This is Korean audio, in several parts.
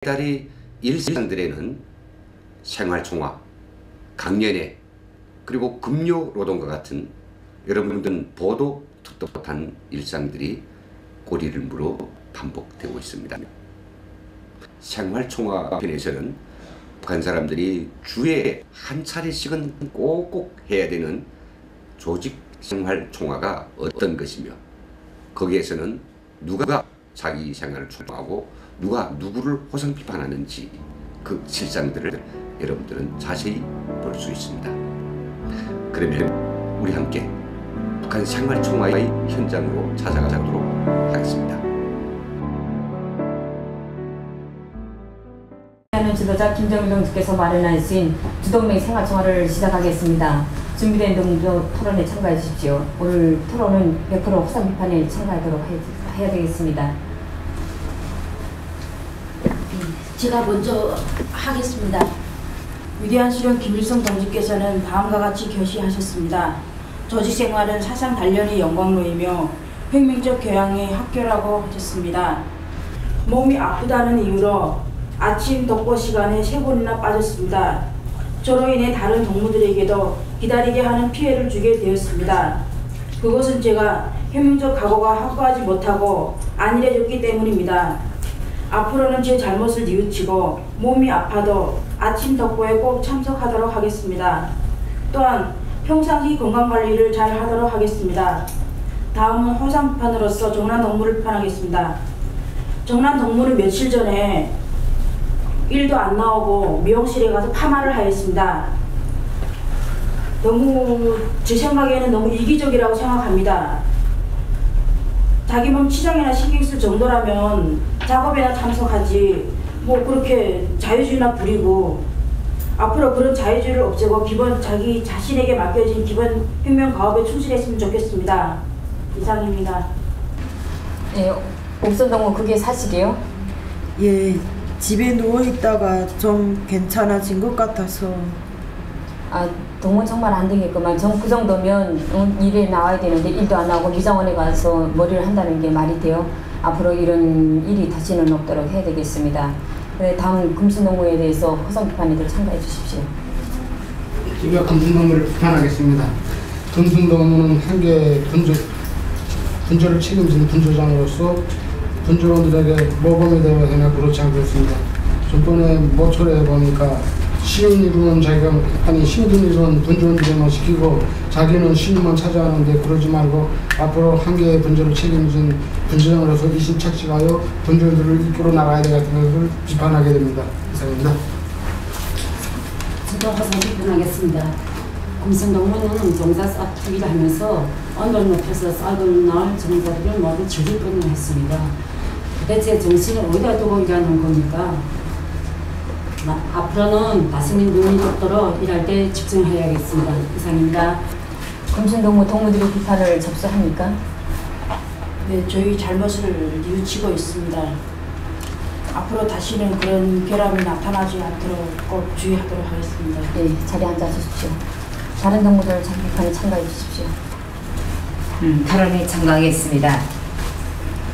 다리 일상들에는 생활총화, 강연회, 그리고 급료 노동과 같은 여러분들은 보도 텁텁한 일상들이 꼬리를 물어 반복되고 있습니다. 생활총화 편에서는 북한 사람들이 주에 한 차례씩은 꼭꼭 해야 되는 조직 생활총화가 어떤 것이며, 거기에서는 누가 자기 생활을 총화하고 누가 누구를 호상 비판하는지 그 실상들을 여러분들은 자세히 볼 수 있습니다. 그러면 우리 함께 북한 생활총화의 현장으로 찾아가도록 하겠습니다. 지도자 김정일 동지께서 마련하신 주동맹 생활총화를 시작하겠습니다. 준비된 동조 토론에 참가해 주십시오. 오늘 토론은 100% 호상 비판에 참가하도록 해야 되겠습니다. 제가 먼저 하겠습니다. 위대한 수령 김일성 동지께서는 다음과 같이 결시하셨습니다. 조직생활은 사상 단련의 영광로이며 혁명적 교양의 학교라고 하셨습니다. 몸이 아프다는 이유로 아침 독보 시간에 3번이나 빠졌습니다. 저로 인해 다른 동무들에게도 기다리게 하는 피해를 주게 되었습니다. 그것은 제가 혁명적 각오가 확고하지 못하고 안일해졌기 때문입니다. 앞으로는 제 잘못을 뉘우치고 몸이 아파도 아침 덕보에 꼭 참석하도록 하겠습니다. 또한 평상시 건강관리를 잘 하도록 하겠습니다. 다음은 호상 비판으로서 정난 동무를 비판하겠습니다. 정난 동무는 며칠 전에 일도 안 나오고 미용실에 가서 파마를 하였습니다. 너무 제 생각에는 너무 이기적이라고 생각합니다. 자기 몸 치장이나 신경 쓸 정도라면 작업에나 참석하지 뭐 그렇게 자유주의나 부리고, 앞으로 그런 자유주의를 없애고 기본 자기 자신에게 맡겨진 기본 혁명 가업에 충실했으면 좋겠습니다. 이상입니다. 예, 옥선동무 그게 사실이에요? 예, 집에 누워있다가 좀 괜찮아진 것 같아서. 아, 동무 정말 안 되겠구만. 그 정도면 일에 나와야 되는데 일도 안 나오고 미장원에 가서 머리를 한다는 게 말이 돼요? 앞으로 이런 일이 다시는 없도록 해야 되겠습니다. 그래, 다음 금순동무에 대해서 호상 비판에들 참가해 주십시오. 제가 금순동무를 비판하겠습니다. 금순동무는 한계 분조를 책임지는 분조장으로서 분조원들에게 모범이 되어야 되나 그렇지 않겠습니다. 전번에 모처에 보니까 쉬운 일은 자기가 힘든 일은 분조원들에만 시키고 자기는 쉬움만 찾아가는데, 그러지 말고 앞으로 한계의 분조를 책임진 분조장으로서 이심착취하여 분조원들을 이끌어 나가야 되겠다는 것을 비판하게 됩니다. 이상입니다. 저도 호상 비판하겠습니다. 금순동무는 종자 싹투기를 하면서 언덕 높여서 싹을 낳을 종자들을 모두 죽일 뻔했습니다. 도대체 정신을 어디다 두고 일하는 겁니까? 앞으로는 다시는 눈이 없도록 일할 때 집중해야겠습니다. 이상입니다. 금순동무 동무들의 비판을 접수합니까? 네, 저희 잘못을 뉘우치고 있습니다. 앞으로 다시는 그런 결함이 나타나지 않도록 꼭 주의하도록 하겠습니다. 네, 자리에 앉아 주십시오. 다른 동무들 자기 비판에 참가해 주십시오. 토론에 참가하겠습니다.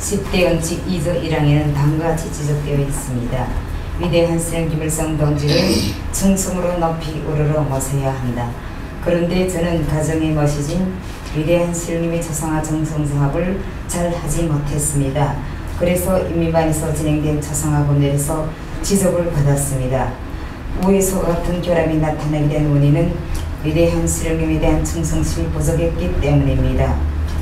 10대 원칙 2조 1항에는 다음과 같이 지적되어 있습니다. 위대한 수령 김일성 동지를 충성으로 높이 우러러 모셔야 한다. 그런데 저는 가정에 모시진 위대한 수령님의 초상화 정성 사업을 잘 하지 못했습니다. 그래서 인민반에서 진행된 초상화 본회에서 지적을 받았습니다. 우에서 같은 결함이 나타나게 된 원인은 위대한 수령님에 대한 충성심이 부족했기 때문입니다.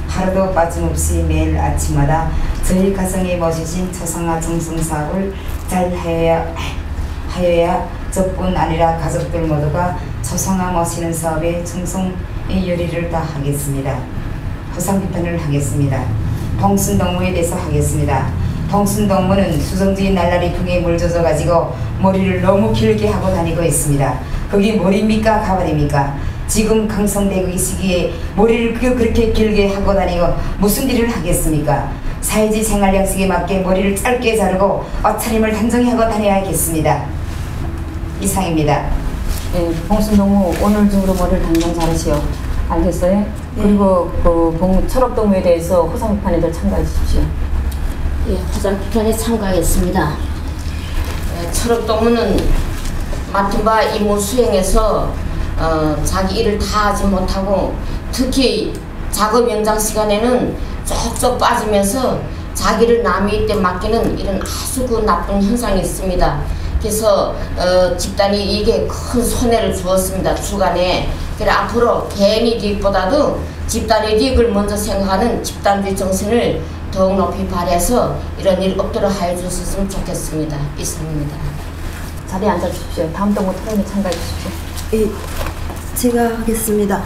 하루도 빠짐없이 매일 아침마다 저희 가정에 모시신 초상화 정성 사업을 잘 하여야 저뿐 아니라 가족들 모두가 초상화 모시는 사업에 충성의 열의를 다하겠습니다. 호상 비판을 하겠습니다. 봉순동무에 대해서 하겠습니다. 봉순동무는 수성주의 날라리 풍에 물 젖어가지고 머리를 너무 길게 하고 다니고 있습니다. 그게 머리입니까 가발입니까? 지금 강성대국의 시기에 머리를 그렇게 길게 하고 다니고 무슨 일을 하겠습니까? 사회주의 생활 양식에 맞게 머리를 짧게 자르고 옷차림을 단정히 하고 다녀야겠습니다. 이상입니다. 네, 봉순동무 오늘 중으로 머리를 단정 자르시오. 알겠어요? 네. 그리고 그 철업동무에 대해서 호상 비판에들 참가해 주십시오. 예, 호상 비판에 참가하겠습니다. 철업동무는 맡은 바 임무 수행에서 자기 일을 다 하지 못하고 특히 작업 연장 시간에는 쪽쪽 빠지면서 자기를 남의 일에 맡기는 이런 아주 그 나쁜 현상이 있습니다. 그래서 집단이 이게 큰 손해를 주었습니다. 주간에. 그래 앞으로 개인의 이익보다도 집단의 이익을 먼저 생각하는 집단주의 정신을 더욱 높이 발휘해서 이런 일 없도록 하여 주셨으면 좋겠습니다. 이상입니다. 자리에 앉아 주십시오. 다음 동무 토론에 참가해 주십시오. 예, 제가 하겠습니다.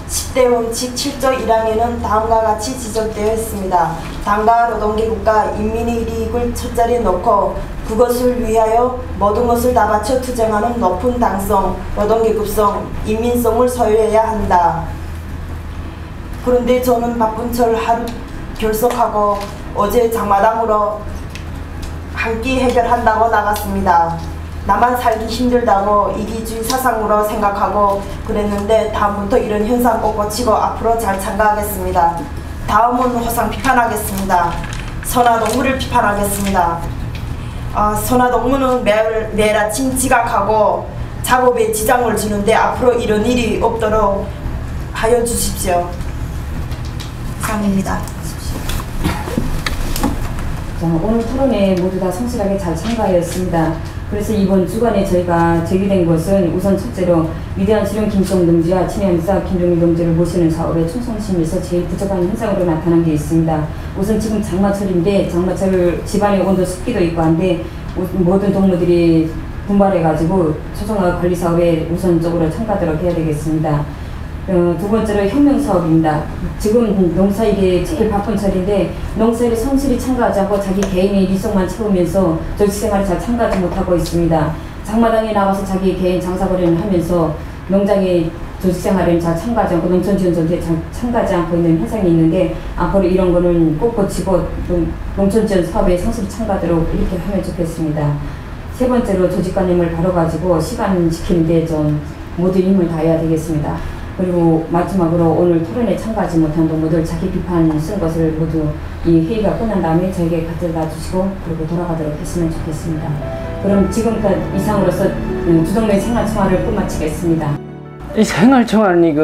10대 원칙 7조 1항에는 다음과 같이 지적되어 있습니다. 당과 노동계급과 인민의 이익을 첫자리에 놓고 그것을 위하여 모든 것을 다 바쳐 투쟁하는 높은 당성, 노동계급성, 인민성을 소유해야 한다. 그런데 저는 바쁜철 하루 결석하고 어제 장마당으로 한 끼 해결한다고 나갔습니다. 나만 살기 힘들다고 이기주의 사상으로 생각하고 그랬는데 다음부터 이런 현상 꼭 고치고 앞으로 잘 참가하겠습니다. 다음은 호상 비판하겠습니다. 선화동무를 비판하겠습니다. 선화동무는 매일 아침 지각하고 작업에 지장을 주는데 앞으로 이런 일이 없도록 하여 주십시오. 이상입니다. 오늘 토론에 모두 다 성실하게 잘 참가하였습니다. 그래서 이번 주간에 저희가 제기된 것은 우선 첫째로 위대한 실현 김일성 동지와 친애연사 김정일 동지를 모시는 사업의 충성심에서 제일 부족한 현상으로 나타난 게 있습니다. 우선 지금 장마철인데 장마철 집안에 온도 습기도 있고 한데 모든 동무들이 분발해가지고 초정화 관리 사업에 우선적으로 참가하도록 해야 되겠습니다. 두 번째로 혁명사업입니다. 지금 농사일이 제일 바쁜 철인데 농사일에 성실히 참가하지 않고 자기 개인의 일성만 채우면서 정치생활에 잘 참가하지 못하고 있습니다. 장마당에 나와서 자기 개인 장사거리를 하면서 농장의 조직생활에는 잘 참가하지 않고 농촌지원전투에 잘 참가하지 않고 있는 현상이 있는데 앞으로 이런 거는 꼭 고치고 좀 농촌지원 사업에 성실히 참가하도록 이렇게 하면 좋겠습니다. 세 번째로 조직관념을 바로가지고 시간 지키는데 좀 모두 힘을 다해야 되겠습니다. 그리고 마지막으로 오늘 토론에 참가하지 못한 동무들 자기 비판 쓴 것을 모두 이 회의가 끝난 다음에 저에게 가져다 주시고 그리고 돌아가도록 했으면 좋겠습니다. 그럼 지금까지 이상으로서 주정면 생활청화를 끝마치겠습니다. 이 생활청화는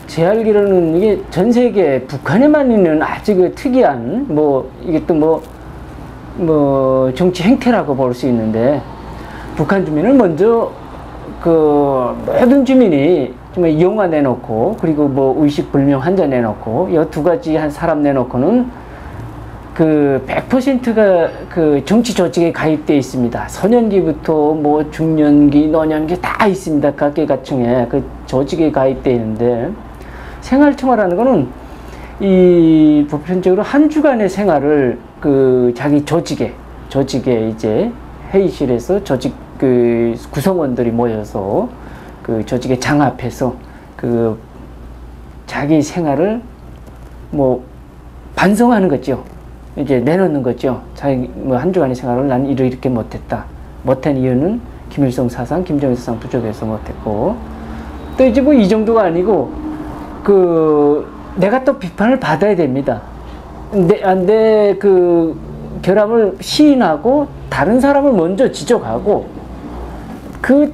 제 알기로는 이게 전 세계 북한에만 있는 아주 그 특이한 이게 또 정치 행태라고 볼 수 있는데 북한 주민을 먼저 모든 주민이 영화 내놓고 그리고 의식불명 환자 내놓고 이 두 가지 한 사람 내놓고는 100%가 정치 조직에 가입되어 있습니다. 소년기부터 중년기, 노년기 다 있습니다. 각계각층에 조직에 가입되어 있는데 생활청화라는 거는 이 보편적으로 한 주간의 생활을 자기 조직에 이제 회의실에서 조직 구성원들이 모여서 조직에 장합해서 자기 생활을 반성하는 거죠. 이제 내놓는 거죠. 자기 한 주간의 생활을 난 이렇게 못했다. 못한 이유는 김일성 사상, 김정일 사상 부족해서 못했고 또 이제 이 정도가 아니고 내가 또 비판을 받아야 됩니다. 내 결함을 시인하고 다른 사람을 먼저 지적하고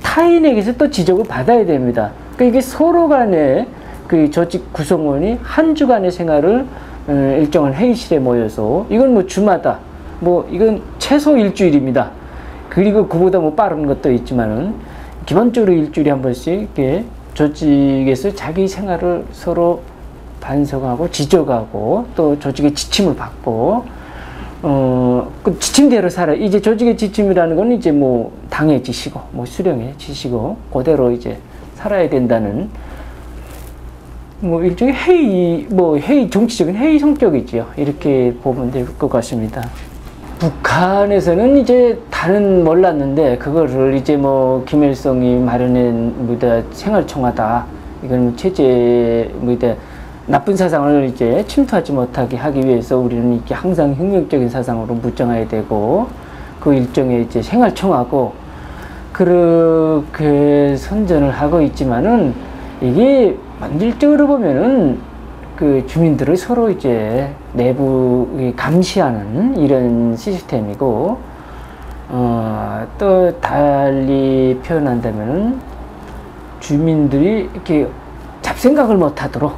타인에게서 또 지적을 받아야 됩니다. 이게 서로 간에 조직 구성원이 한 주간의 생활을 일정한 회의실에 모여서 이건 주마다 이건 최소 일주일입니다. 그리고 그보다 빠른 것도 있지만은 기본적으로 일주일에 한 번씩 이렇게 조직에서 자기 생활을 서로 반성하고 지적하고 또 조직의 지침을 받고 그 지침대로 이제 조직의 지침이라는 건 이제 당의 지시고 수령의 지시고 그대로 이제 살아야 된다는 일종의 회의 정치적인 회의 성격이지요. 이렇게 보면 될 것 같습니다. 북한에서는 이제 다는 몰랐는데 그거를 이제 김일성이 마련한 생활청화다. 이건 체제 나쁜 사상을 이제 침투하지 못하게 하기 위해서 우리는 이렇게 항상 혁명적인 사상으로 무장해야 되고 일종의 이제 생활청화고 그렇게 선전을 하고 있지만은 이게 본질적으로 보면은 그 주민들을 서로 이제 내부 감시하는 이런 시스템이고, 또 달리 표현한다면은 주민들이 이렇게 잡생각을 못 하도록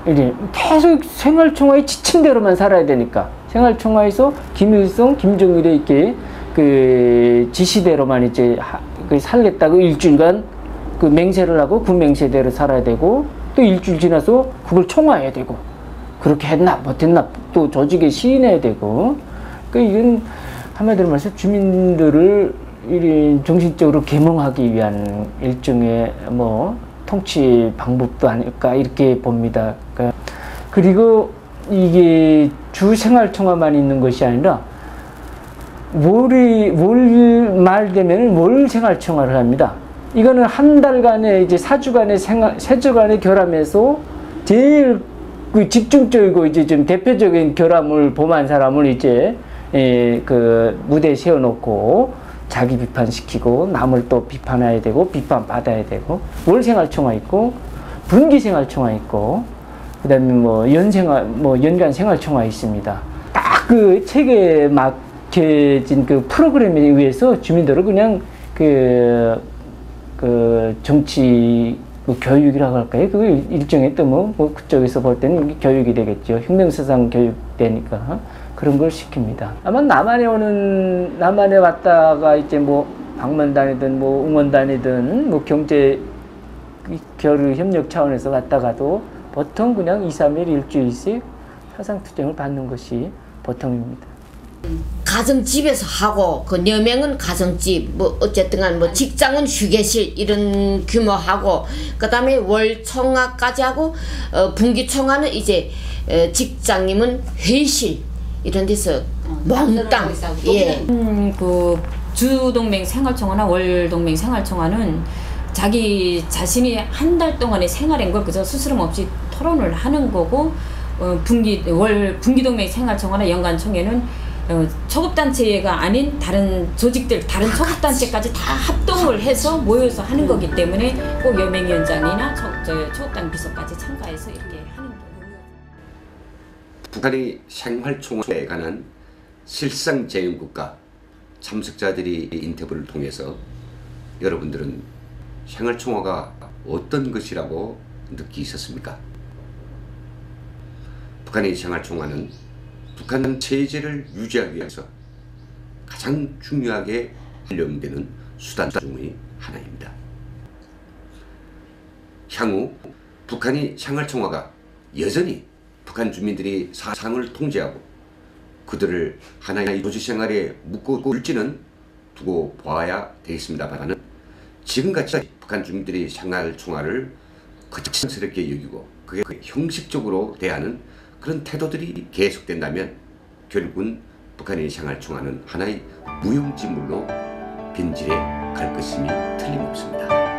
이제 계속 생활총화에 지친 대로만 살아야 되니까, 생활총화에서 김일성, 김정일의 이렇게 그 지시대로만 이제 살겠다고 일주일간 그 맹세를 하고 그 맹세대로 살아야 되고, 또 일주일 지나서 그걸 총화해야 되고, 그렇게 했나 못했나 또 조직에 시인해야 되고, 그 이건 한마디로 말해서 주민들을 정신적으로 계몽하기 위한 일종의 뭐 통치 방법도 아닐까 이렇게 봅니다. 그리고 이게 주 생활총화만 있는 것이 아니라 월 되면 월 생활총화를 합니다. 이거는 한 달간의 이제 4주간의 세주간의 결함에서 제일 그 집중적이고 이제 좀 대표적인 결함을 범한 사람을 이제 그 무대에 세워놓고 자기 비판시키고 남을 또 비판해야 되고 비판받아야 되고, 월 생활총화 있고 분기 생활총화 있고, 그다음에 뭐 연간 생활총화 있습니다. 딱 그 책에 막혀진 그 프로그램에 의해서 주민들을 그냥 그 정치 뭐 교육이라고 할까요? 그 일종의 또 뭐 그쪽에서 볼 때는 교육이 되겠죠. 혁명사상 교육되니까 그런 걸 시킵니다. 아마 남한에 왔다가 이제 뭐 방문 다니든 뭐 응원 다니든 뭐 경제 교류 협력 차원에서 왔다가도 보통 그냥 2, 3일 일주일씩 사상투쟁을 받는 것이 보통입니다. 가정집에서 하고 그 4명은 가정집, 뭐 어쨌든 간 뭐 직장은 휴게실 이런 규모하고, 그다음에 월 총화까지 하고 분기 총화는 이제 직장님은 회의실 이런 데서 몽땅 그 주동맹 생활총화나 월동맹 생활총화는 자기 자신이 한 달 동안의 생활한 걸 그저 스스럼 없이 토론을 하는 거고, 분기동맹 생활총화나 연간총회는 초급단체가 아닌 다른 조직들, 다른 초급단체까지 다 합동을 해서 모여서 하는 거기 때문에 꼭 여맹위원장이나 초급단 비서까지 참가해서 이렇게 하는 거예요. 북한의 생활총화에 관한 실상제연국가 참석자들이 인터뷰를 통해서 여러분들은 생활총화가 어떤 것이라고 느끼셨습니까? 북한의 생활총화는 북한 체제를 유지하기 위해서 가장 중요하게 활용되는 수단 중의 하나입니다. 향후 북한의 생활총화가 여전히 북한 주민들이 사상을 통제하고 그들을 하나의 조직생활에 묶어둘지는 두고 보아야 되겠습니다만은, 지금같이 북한 주민들이 생활총화를 거칠스럽게 여기고 그게 형식적으로 대하는 그런 태도들이 계속된다면 결국은 북한의 생활총화는 하나의 무용지물로 변질해 갈 것임이 틀림없습니다.